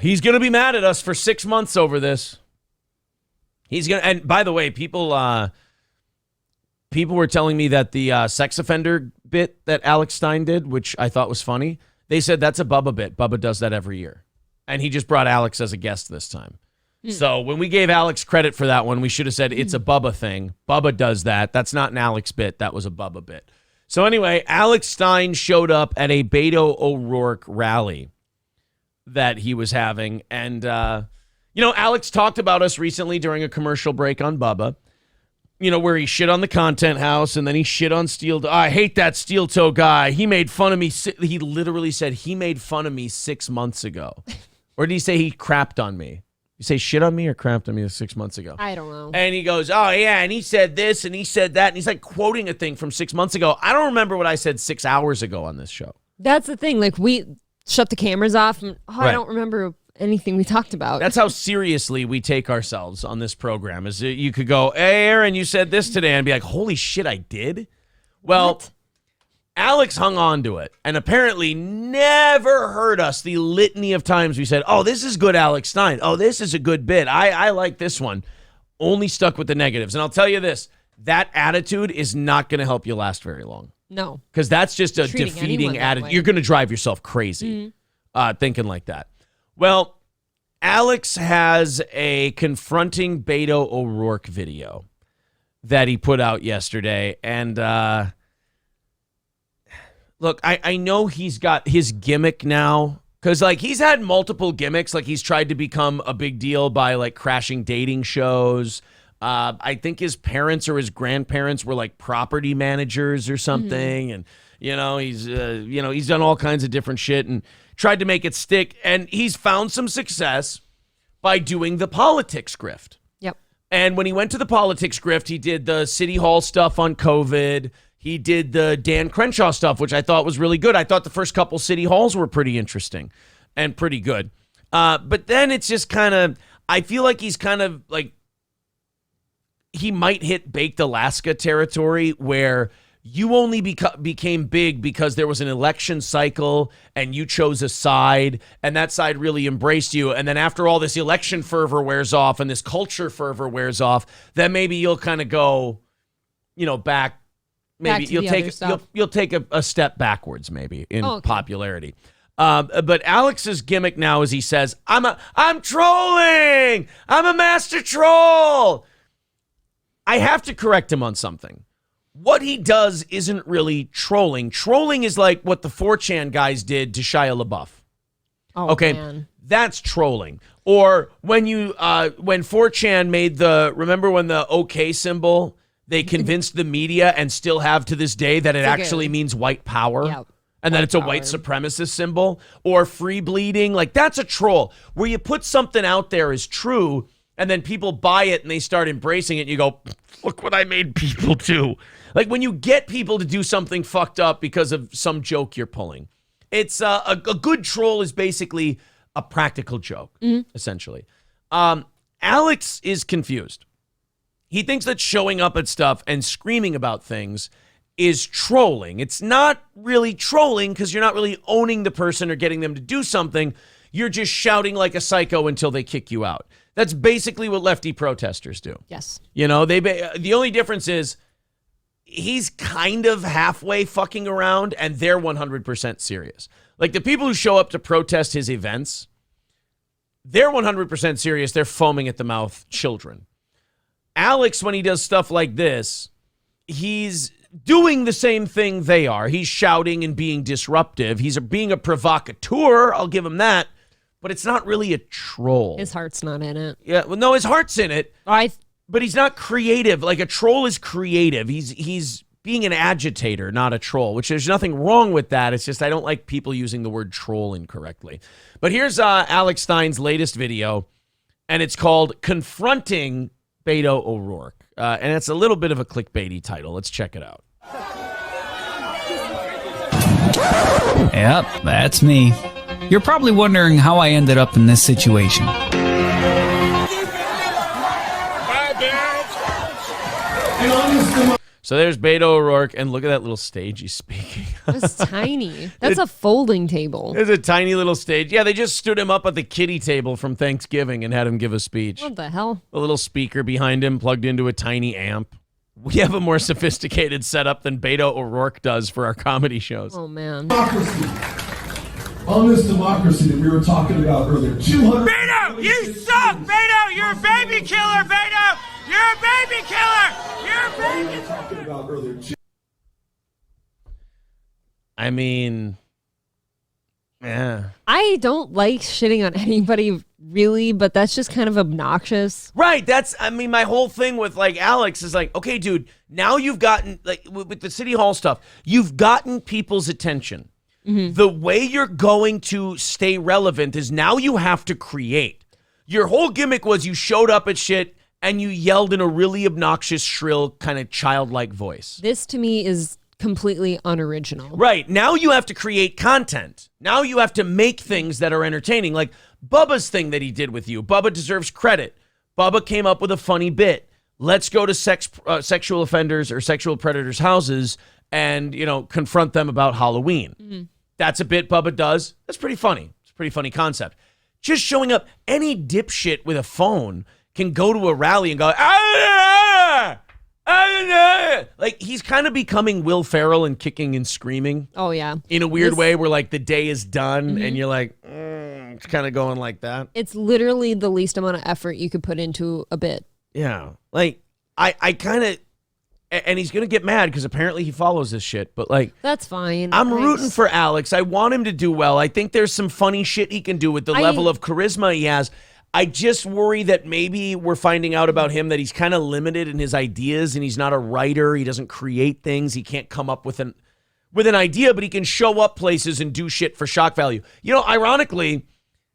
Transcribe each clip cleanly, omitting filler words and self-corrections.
He's going to be mad at us for 6 months over this. And by the way, people were telling me that the sex offender bit that Alex Stein did, which I thought was funny, they said that's a Bubba bit. Bubba does that every year. And he just brought Alex as a guest this time. So when we gave Alex credit for that one, we should have said it's a Bubba thing. Bubba does that. That's not an Alex bit. That was a Bubba bit. So anyway, Alex Stein showed up at a Beto O Rourke rally that he was having. And, Alex talked about us recently during a commercial break on Bubba, where he shit on the Content House and then he shit on Steel. I hate that Steel Toe guy. He made fun of me. He literally said he made fun of me 6 months ago. Or did he say he crapped on me? You say shit on me or crapped on me 6 months ago? I don't know. And he goes, oh, yeah, and he said this and he said that. And he's like quoting a thing from 6 months ago. I don't remember what I said 6 hours ago on this show. That's the thing. Like, we shut the cameras off. And, Right. I don't remember anything we talked about. That's how seriously we take ourselves on this program. Is you could go, hey, Aaron, you said this today, and be like, holy shit, I did? Well, What? Alex hung on to it and apparently never heard us the litany of times we said, oh, this is good Alex Stein. Oh, this is a good bit. I like this one. Only stuck with the negatives. And I'll tell you this, that attitude is not going to help you last very long. No. Because that's just a Treating anyone defeating that attitude. way. You're going to drive yourself crazy thinking like that. Well, Alex has a confronting Beto O'Rourke video that he put out yesterday. And look, I know he's got his gimmick now. Because, he's had multiple gimmicks. He's tried to become a big deal by, crashing dating shows. I think his parents or his grandparents were, property managers or something. And, he's done all kinds of different shit and tried to make it stick. And he's found some success by doing the politics grift. Yep. And when he went to the politics grift, he did the City Hall stuff on COVID. He did the Dan Crenshaw stuff, which I thought was really good. I thought the first couple City Halls were pretty interesting and pretty good. But then it's just kind of, I feel like he's kind of he might hit Baked Alaska territory where you only became big because there was an election cycle and you chose a side and that side really embraced you. And then after all this election fervor wears off and this culture fervor wears off, then maybe you'll kind of go, back. Maybe you'll take a step backwards maybe in popularity. But Alex's gimmick now is he says, I'm trolling. I'm a master troll. I have to correct him on something. What he does isn't really trolling. Trolling is like what the 4chan guys did to Shia LaBeouf. Oh, okay, man. That's trolling. Or when 4chan made remember when the OK symbol, they convinced the media and still have to this day that it actually means white power. Yep. And that it's a white supremacist symbol. Or free bleeding. That's a troll. Where you put something out there as true and then people buy it and they start embracing it and you go, look what I made people do. When you get people to do something fucked up because of some joke you're pulling. It's a good troll is basically a practical joke, essentially. Alex is confused. He thinks that showing up at stuff and screaming about things is trolling. It's not really trolling because you're not really owning the person or getting them to do something. You're just shouting like a psycho until they kick you out. That's basically what lefty protesters do. Yes. The only difference is he's kind of halfway fucking around and they're 100% serious. The people who show up to protest his events, they're 100% serious. They're foaming at the mouth children. Alex, when he does stuff like this, he's doing the same thing they are. He's shouting and being disruptive. He's being a provocateur. I'll give him that. But it's not really a troll. His heart's not in it. Yeah, well, no, his heart's in it. But he's not creative. A troll is creative. He's being an agitator, not a troll, which there's nothing wrong with that. It's just I don't like people using the word troll incorrectly. But here's Alex Stein's latest video, and it's called Confronting Beto O'Rourke. And it's a little bit of a clickbaity title. Let's check it out. Yep, that's me. You're probably wondering how I ended up in this situation. So there's Beto O'Rourke, and look at that little stage he's speaking. It's tiny. That's a folding table. It's a tiny little stage. Yeah, they just stood him up at the kiddie table from Thanksgiving and had him give a speech. What the hell? A little speaker behind him plugged into a tiny amp. We have a more sophisticated setup than Beto O'Rourke does for our comedy shows. Oh, man. Democracy. On this democracy that we were talking about earlier. 200. Beto, you suck! Beto, you're a baby killer, Beto! You're a baby killer! You're a baby killer! Talking about earlier. I mean, yeah. I don't like shitting on anybody, really, but that's just kind of obnoxious. Right. My whole thing with like Alex is like, okay, dude, now you've gotten, like with the City Hall stuff, you've gotten people's attention. Mm-hmm. The way you're going to stay relevant is now you have to create. Your whole gimmick was you showed up at shit and you yelled in a really obnoxious, shrill, kind of childlike voice. This to me is completely unoriginal. Right. Now you have to create content. Now you have to make things that are entertaining. Like Bubba's thing that he did with you. Bubba deserves credit. Bubba came up with a funny bit. Let's go to sexual offenders or sexual predators' houses and, confront them about Halloween. Mm-hmm. That's a bit Bubba does. That's pretty funny. It's a pretty funny concept. Just showing up, any dipshit with a phone can go to a rally and go, like he's kind of becoming Will Ferrell and kicking and screaming. Oh, yeah. In a weird way where like the day is done and you're like, it's kind of going like that. It's literally the least amount of effort you could put into a bit. Yeah. Like I kind of, and he's going to get mad because apparently he follows this shit, but like. That's fine. I'm rooting for Alex. I want him to do well. I think there's some funny shit he can do with the level of charisma he has. I just worry that maybe we're finding out about him that he's kind of limited in his ideas and he's not a writer. He doesn't create things. He can't come up with an idea, but he can show up places and do shit for shock value. Ironically,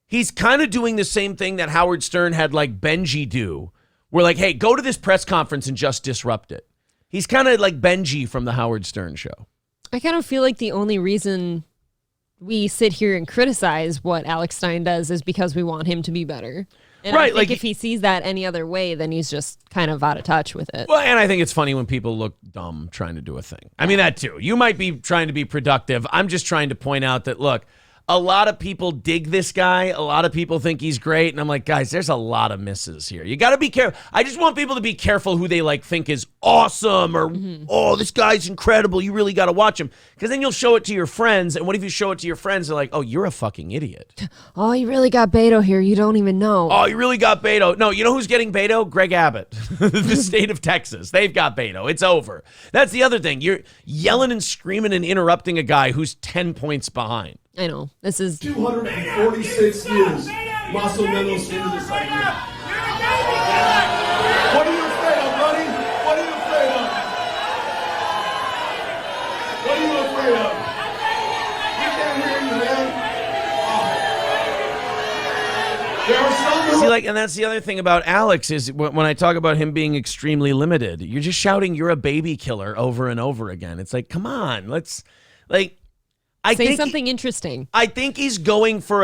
he's kind of doing the same thing that Howard Stern had like Benji do. We're like, hey, go to this press conference and just disrupt it. He's kind of like Benji from the Howard Stern show. I kind of feel like the only reason we sit here and criticize what Alex Stein does is because we want him to be better. And right, I think if he sees that any other way, then he's just kind of out of touch with it. Well, and I think it's funny when people look dumb trying to do a thing. I mean, that too. You might be trying to be productive. I'm just trying to point out that, look, a lot of people dig this guy. A lot of people think he's great. And I'm like, guys, there's a lot of misses here. You got to be careful. I just want people to be careful who they like think is awesome or, oh, this guy's incredible. You really got to watch him. Because then you'll show it to your friends. And what if you show it to your friends? They're like, oh, you're a fucking idiot. Oh, you really got Beto here. You don't even know. Oh, you really got Beto. No, you know who's getting Beto? Greg Abbott, the state of Texas. They've got Beto. It's over. That's the other thing. You're yelling and screaming and interrupting a guy who's 10 points behind. I know. This is 246 years. Maso Menos into this idea. What are you afraid of, buddy? What are you afraid of? What are you afraid of? We can't hear you, man. There are some See, and that's the other thing about Alex is when I talk about him being extremely limited, you're just shouting, you're a baby killer over and over again. It's like, come on, let's, say something interesting. I think he's going for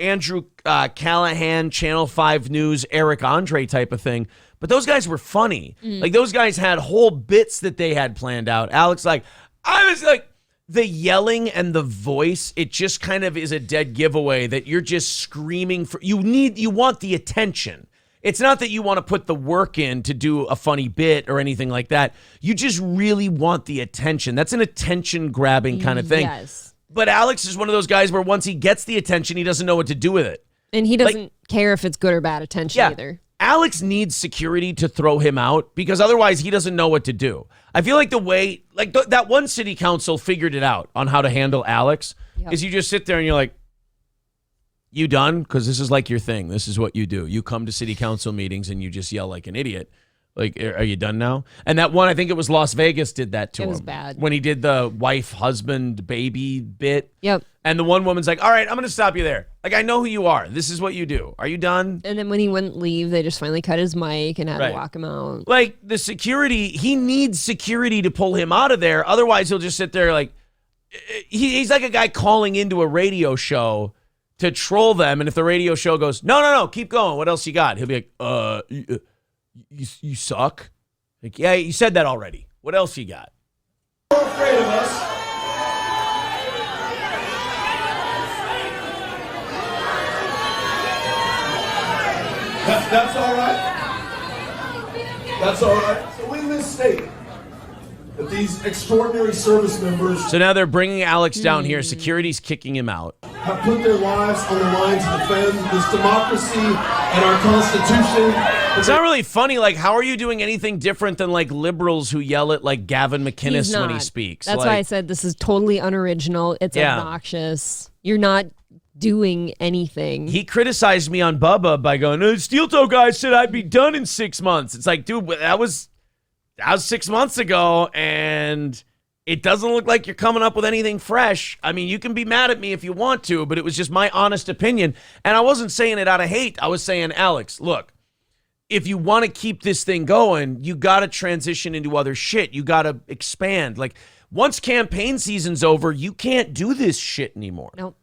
Andrew Callahan, Channel 5 News, Eric Andre type of thing. But those guys were funny. Like, those guys had whole bits that they had planned out. Alex, I was like, the yelling and the voice, it just kind of is a dead giveaway that you're just screaming for. You want the attention. It's not that you want to put the work in to do a funny bit or anything like that. You just really want the attention. That's an attention-grabbing kind of thing. Yes. But Alex is one of those guys where once he gets the attention, he doesn't know what to do with it. And he doesn't care if it's good or bad attention either. Alex needs security to throw him out because otherwise he doesn't know what to do. I feel like the way, that one city council figured it out on how to handle Alex is you just sit there and you're like, you done? Because this is like your thing. This is what you do. You come to city council meetings and you just yell like an idiot. Like, are you done now? And that one, I think it was Las Vegas, did that to him. It was bad. When he did the wife, husband, baby bit. Yep. And the one woman's like, all right, I'm going to stop you there. Like, I know who you are. This is what you do. Are you done? And then when he wouldn't leave, they just finally cut his mic and had to walk him out. Like, the security, he needs security to pull him out of there. Otherwise, he'll just sit there like, he's like a guy calling into a radio show to troll them, and if the radio show goes, no, keep going, what else you got? He'll be like, you suck. Like, yeah, you said that already. What else you got? You're afraid of us. That's all right. That's all right. So in this state, that these extraordinary service members So now they're bringing Alex down here. Security's kicking him out. have put their lives on the line to defend this democracy and our Constitution. It's not really funny. Like, how are you doing anything different than like liberals who yell at like Gavin McInnes He's when he not. speaks? That's like, why I said this is totally unoriginal. It's Yeah. obnoxious. You're not doing anything. He criticized me on Bubba by going, Steel Toe guy said I'd be done in 6 months. It's like, dude, that was 6 months ago, and it doesn't look like you're coming up with anything fresh. I mean, you can be mad at me if you want to, but it was just my honest opinion. And I wasn't saying it out of hate. I was saying, Alex, look, if you want to keep this thing going, you got to transition into other shit. You got to expand. Like, once campaign season's over, you can't do this shit anymore. Nope.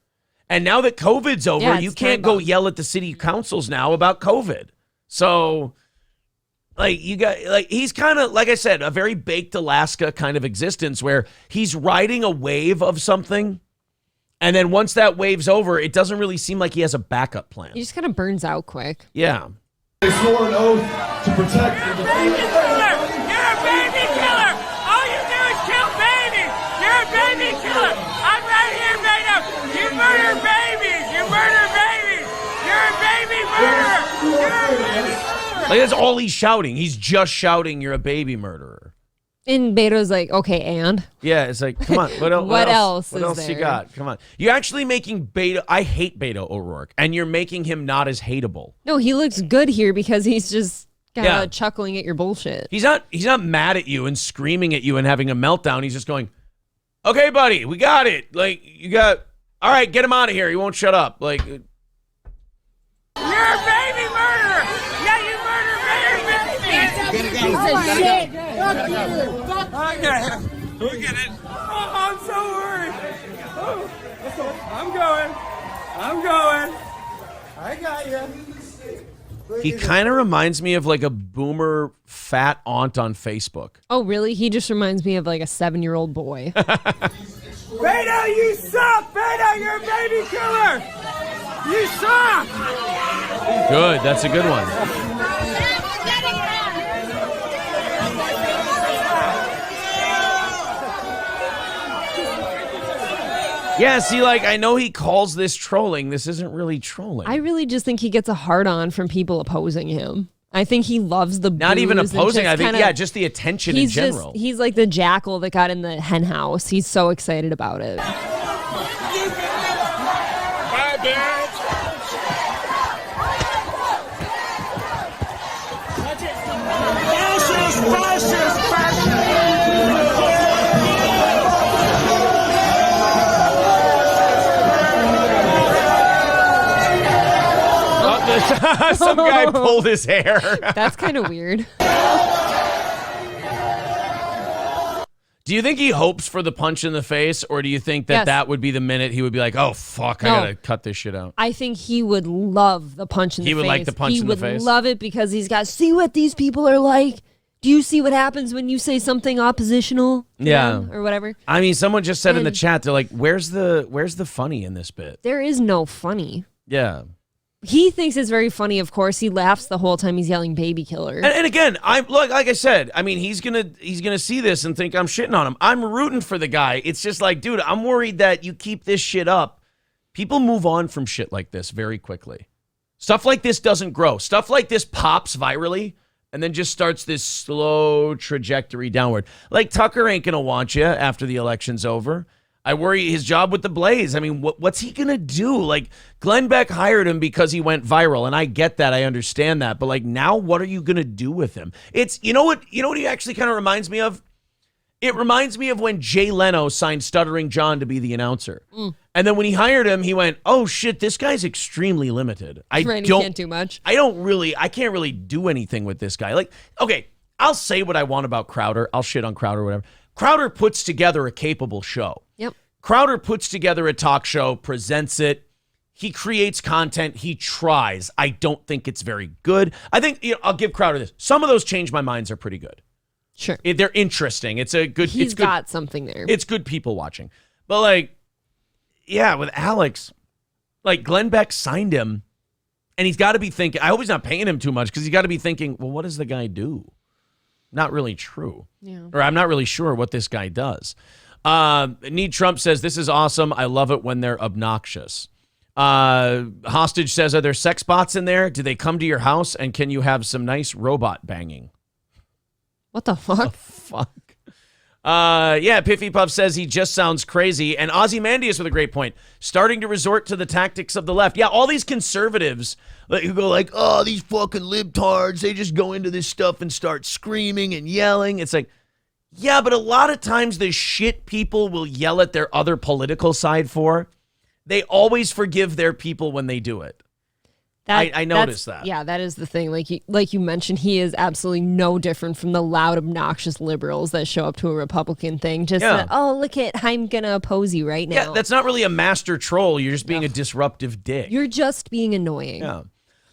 And now that COVID's over, Yeah, you it's can't time go bomb. yell at the city councils now about COVID. So, like, you got, like, he's kind of, like I said, a very baked Alaska kind of existence where he's riding a wave of something. And then once that wave's over, it doesn't really seem like he has a backup plan. He just kind of burns out quick. Yeah. They swore an oath to protect and Baby defend. killer! You're a baby killer! All you do is kill babies! You're a baby killer! I'm right here, Beto! You murder babies! You murder babies! You're a baby murderer! You're a baby murderer! Like, that's all he's shouting. He's just shouting, you're a baby murderer. And Beto's like, okay, and? Yeah, it's like, come on. What What else What is else you there? got? Come on. You're actually making Beto, I hate Beto O'Rourke, and you're making him not as hateable. No, he looks good here because he's just kind of Yeah. chuckling at your bullshit. He's not mad at you and screaming at you and having a meltdown. He's just going, okay, buddy, we got it. Like, you got, all right, get him out of here. He won't shut up. Like, You're a baby murderer! Yeah, you murder babies! Okay, we'll get it. Oh, I'm so worried. Oh, I'm going. I got you. he kind of reminds me of like a boomer fat aunt on Facebook. Oh, really? He just reminds me of like a 7-year-old boy. Beto, you suck! Beto, you're a baby killer! You suck! Good. That's a good one. Yeah, see, like, I know he calls this trolling. This isn't really trolling. I really just think he gets a hard on from people opposing him. I think he loves the Not even booze and opposing. just I think, kinda- yeah, just the attention in he's general. he's like the jackal that got in the hen house. He's so excited about it. Bye, bitch! Some guy pulled his hair. That's kind of weird. Do you think he hopes for the punch in the face, or do you think that Yes. that would be the minute he would be like, oh, fuck, I No. gotta cut this shit out? I think he would love the punch in the face. He would like the punch in the face? He would love it because he's got, see what these people are like? Do you see what happens when you say something oppositional? to Yeah. them or whatever. I mean, someone just said in the And- chat, they're like, where's the funny in this bit? There is no funny. Yeah. He thinks it's very funny, of course. He laughs the whole time he's yelling baby killer. And again, I'm like I said, I mean, he's gonna see this and think I'm shitting on him. I'm rooting for the guy. It's just like, dude, I'm worried that you keep this shit up. People move on from shit like this very quickly. Stuff like this doesn't grow. Stuff like this pops virally and then just starts this slow trajectory downward. Like, Tucker ain't gonna want you after the election's over. I worry his job with the Blaze. I mean, what's he gonna do? Like, Glenn Beck hired him because he went viral, and I get that, I understand that. But like, now what are you gonna do with him? It's you know what he actually kind of reminds me of? It reminds me of when Jay Leno signed Stuttering John to be the announcer. And then when he hired him, he went, oh shit, this guy's extremely limited. Right, he can't do much. I can't really do anything with this guy. Like, okay, I'll say what I want about Crowder. I'll shit on Crowder or whatever. Crowder puts together a capable show. Yep. Crowder puts together a talk show, presents it. He creates content. He tries. I don't think it's very good. I think, I'll give Crowder this. Some of those Change My Minds are pretty good. Sure. They're interesting. It's a good. He's it's good, got something there. It's good people watching. But like, yeah, with Alex, like Glenn Beck signed him, and he's got to be thinking. I hope he's not paying him too much because he's got to be thinking, well, what does the guy do? Not really true. Yeah. Or I'm not really sure what this guy does. Need Trump says, this is awesome. I love it when they're obnoxious. Hostage says, are there sex bots in there? Do they come to your house? And can you have some nice robot banging? What the fuck? Fuck. Yeah, Piffy Puff says he just sounds crazy. And Ozymandias with a great point. Starting to resort to the tactics of the left. Yeah, all these conservatives who go like, oh, these fucking libtards, they just go into this stuff and start screaming and yelling. It's like, yeah, but a lot of times the shit people will yell at their other political side for, they always forgive their people when they do it. I noticed that. Yeah, that is the thing. Like you mentioned, he is absolutely no different from the loud, obnoxious liberals that show up to a Republican thing. Just, oh, look at, I'm going to oppose you right now. Yeah, that's not really a master troll. You're just being a disruptive dick. You're just being annoying. Yeah.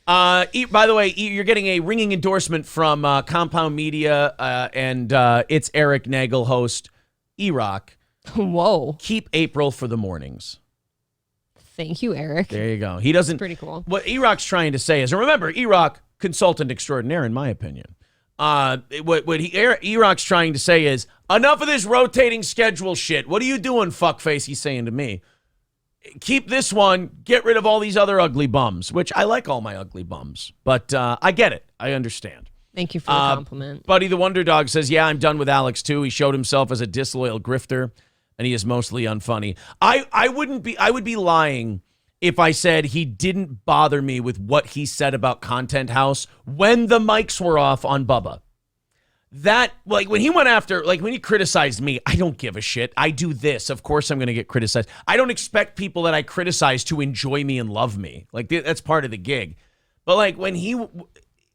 By the way, you're getting a ringing endorsement from Compound Media and it's Eric Nagel, host, E-Rock. Whoa. Keep April for the mornings. Thank you, Eric. There you go. He doesn't. Pretty cool. What E-Rock's trying to say is, and remember, E-Rock, consultant extraordinaire, in my opinion. E-Rock's trying to say is, enough of this rotating schedule shit. What are you doing, fuckface? He's saying to me. Keep this one. Get rid of all these other ugly bums, which I like all my ugly bums. But I get it. I understand. Thank you for the compliment. Buddy the Wonder Dog says, yeah, I'm done with Alex, too. He showed himself as a disloyal grifter, and he is mostly unfunny. I would be lying if I said he didn't bother me with what he said about Content House when the mics were off on Bubba. That, like, when he went after, like, when he criticized me, I don't give a shit. I do this. Of course I'm going to get criticized. I don't expect people that I criticize to enjoy me and love me. Like, that's part of the gig. But, like, when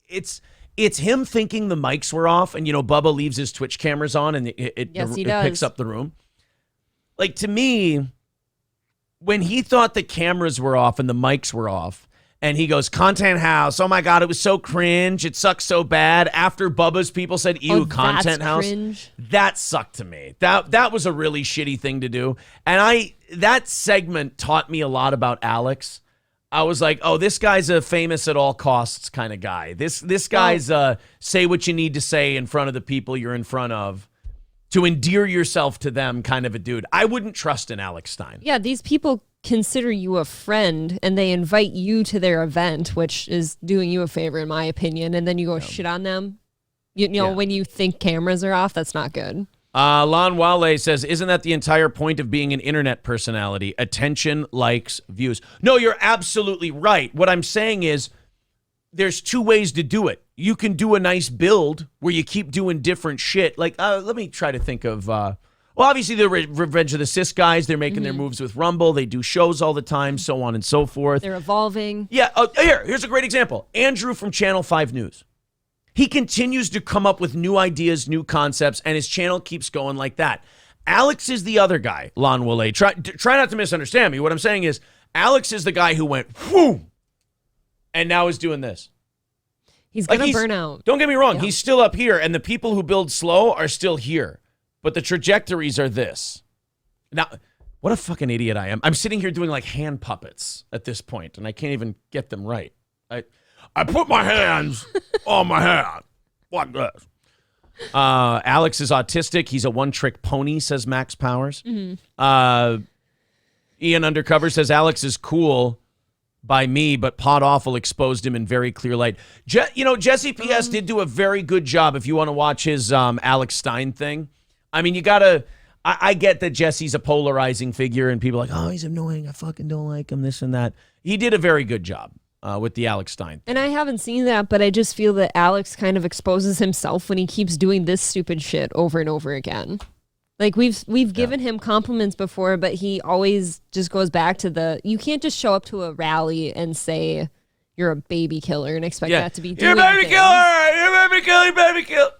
it's him thinking the mics were off and, you know, Bubba leaves his Twitch cameras on and it picks up the room. Like, to me, when he thought the cameras were off and the mics were off, and he goes, Content House, oh my God, it was so cringe. It sucks so bad. After Bubba's people said, ew, Content House. Cringe. That sucked to me. That was a really shitty thing to do. And that segment taught me a lot about Alex. I was like, oh, this guy's a famous at all costs kind of guy. This guy's say what you need to say in front of the people you're in front of to endear yourself to them kind of a dude. I wouldn't trust an Alex Stein. Yeah, these people consider you a friend and they invite you to their event, which is doing you a favor in my opinion, and then you go shit on them. You know, when you think cameras are off, that's not good. Lon Wale says, isn't that the entire point of being an internet personality? Attention, likes, views. No, you're absolutely right. What I'm saying is there's two ways to do it. You can do a nice build where you keep doing different shit. Like, let me try to think of... well, obviously, the Revenge of the Cis guys, they're making their moves with Rumble. They do shows all the time, so on and so forth. They're evolving. Yeah, here's a great example. Andrew from Channel 5 News. He continues to come up with new ideas, new concepts, and his channel keeps going like that. Alex is the other guy, Lon Wale. Try not to misunderstand me. What I'm saying is, Alex is the guy who went, whoo, and now is doing this. He's going to burn out. Don't get me wrong. Yeah. He's still up here, and the people who build slow are still here. But the trajectories are this. Now, what a fucking idiot I am. I'm sitting here doing like hand puppets at this point, and I can't even get them right. I put my hands on my head like this. Alex is autistic. He's a one-trick pony, says Max Powers. Mm-hmm. Ian Undercover says Alex is cool by me, but Pod Awful exposed him in very clear light. Jesse P.S. did do a very good job if you want to watch his Alex Stein thing. I mean, you gotta. I get that Jesse's a polarizing figure, and people are like, oh, he's annoying. I fucking don't like him. This and that. He did a very good job with the Alex Stein thing. And I haven't seen that, but I just feel that Alex kind of exposes himself when he keeps doing this stupid shit over and over again. Like we've given him compliments before, but he always just goes back to you can't just show up to a rally and say you're a baby killer and expect that to be doing You're a baby things. killer! You're a baby killer! Baby killer!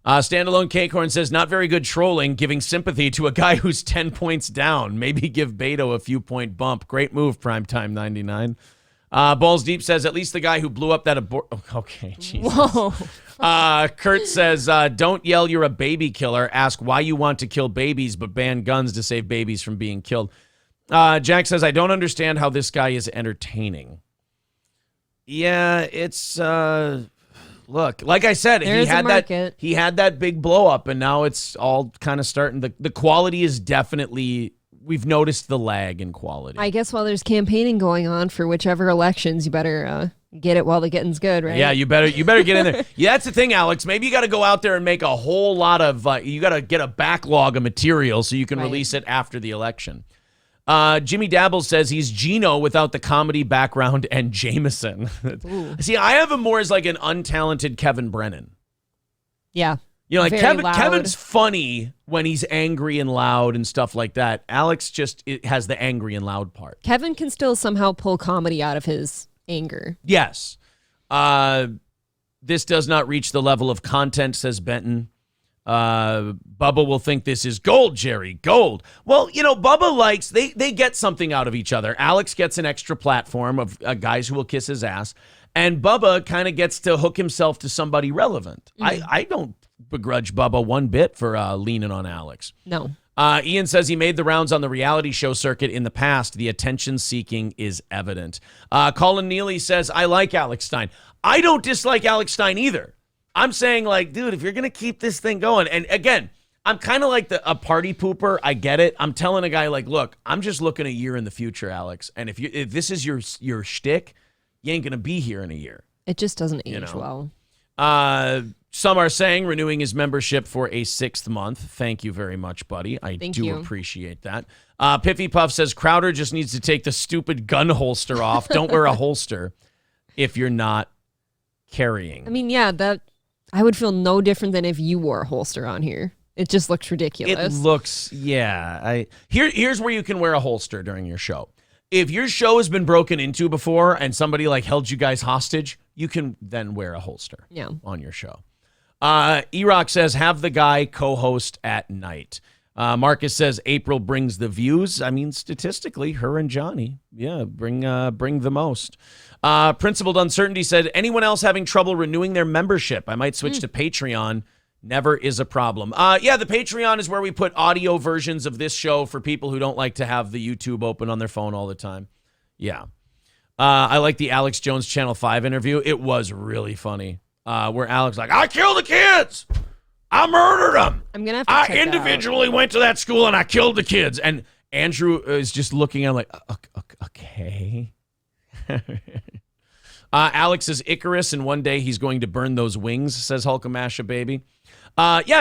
Standalone Cakecorn says, not very good trolling, giving sympathy to a guy who's 10 points down. Maybe give Beto a few point bump. Great move, Primetime 99. Balls Deep says, at least the guy who blew up that okay, Jesus. Whoa. Kurt says, don't yell you're a baby killer. Ask why you want to kill babies but ban guns to save babies from being killed. Jack says, I don't understand how this guy is entertaining. Yeah, it's look, like I said, he had that big blow up, and now it's all kind of starting. The quality is definitely, we've noticed the lag in quality. I guess while there's campaigning going on for whichever elections, you better get it while the getting's good, right? Yeah, you better get in there. Yeah, that's the thing, Alex. Maybe you got to go out there and make a whole lot of. You got to get a backlog of material so you can release it after the election. Jimmy Dabble says he's Gino without the comedy background and Jameson. See, I have him more as like an untalented Kevin Brennan. Yeah. You know, like Very Kevin's funny when he's angry and loud and stuff like that. Alex just has the angry and loud part. Kevin can still somehow pull comedy out of his anger. Yes. This does not reach the level of content, says Benton. Bubba will think this is gold, Jerry. Gold. Well, you know, Bubba likes, they get something out of each other. Alex gets an extra platform of guys who will kiss his ass. And Bubba kind of gets to hook himself to somebody relevant. I don't begrudge Bubba one bit for leaning on Alex. No. Ian says he made the rounds on the reality show circuit in the past. The attention seeking is evident. Colin Neely says, I like Alex Stein. I don't dislike Alex Stein either. I'm saying, like, dude, if you're going to keep this thing going, and again, I'm kind of like a party pooper. I get it. I'm telling a guy, like, look, I'm just looking a year in the future, Alex. And if this is your shtick, you ain't going to be here in a year. It just doesn't age well. Some are saying renewing his membership for a 6th month. Thank you very much, buddy. I do appreciate that. Piffy Puff says Crowder just needs to take the stupid gun holster off. Don't wear a holster if you're not carrying. I mean, yeah, I would feel no different than if you wore a holster on here. It just looks ridiculous. It looks, yeah. Here's where you can wear a holster during your show. If your show has been broken into before and somebody like held you guys hostage, you can then wear a holster on your show. E-Rock says, have the guy co-host at night. Marcus says, April brings the views. I mean, statistically, her and Johnny, bring the most. Principled Uncertainty said, anyone else having trouble renewing their membership? I might switch to Patreon. Never is a problem. The Patreon is where we put audio versions of this show for people who don't like to have the YouTube open on their phone all the time. Yeah. I like the Alex Jones Channel 5 interview. It was really funny. Where Alex like, I killed the kids. I murdered them. I'm going to have to check individually went to that school and I killed the kids. And Andrew is just looking at him like, okay. Alex is Icarus, and one day he's going to burn those wings, says Hulkamasha Baby.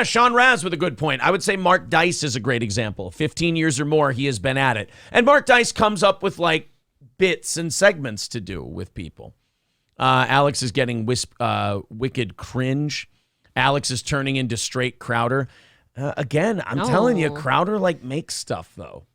Sean Raz with a good point. I would say Mark Dice is a great example. 15 years or more, he has been at it. And Mark Dice comes up with, like, bits and segments to do with people. Alex is getting wicked cringe. Alex is turning into straight Crowder. Again, I'm telling you, Crowder, like, makes stuff, though.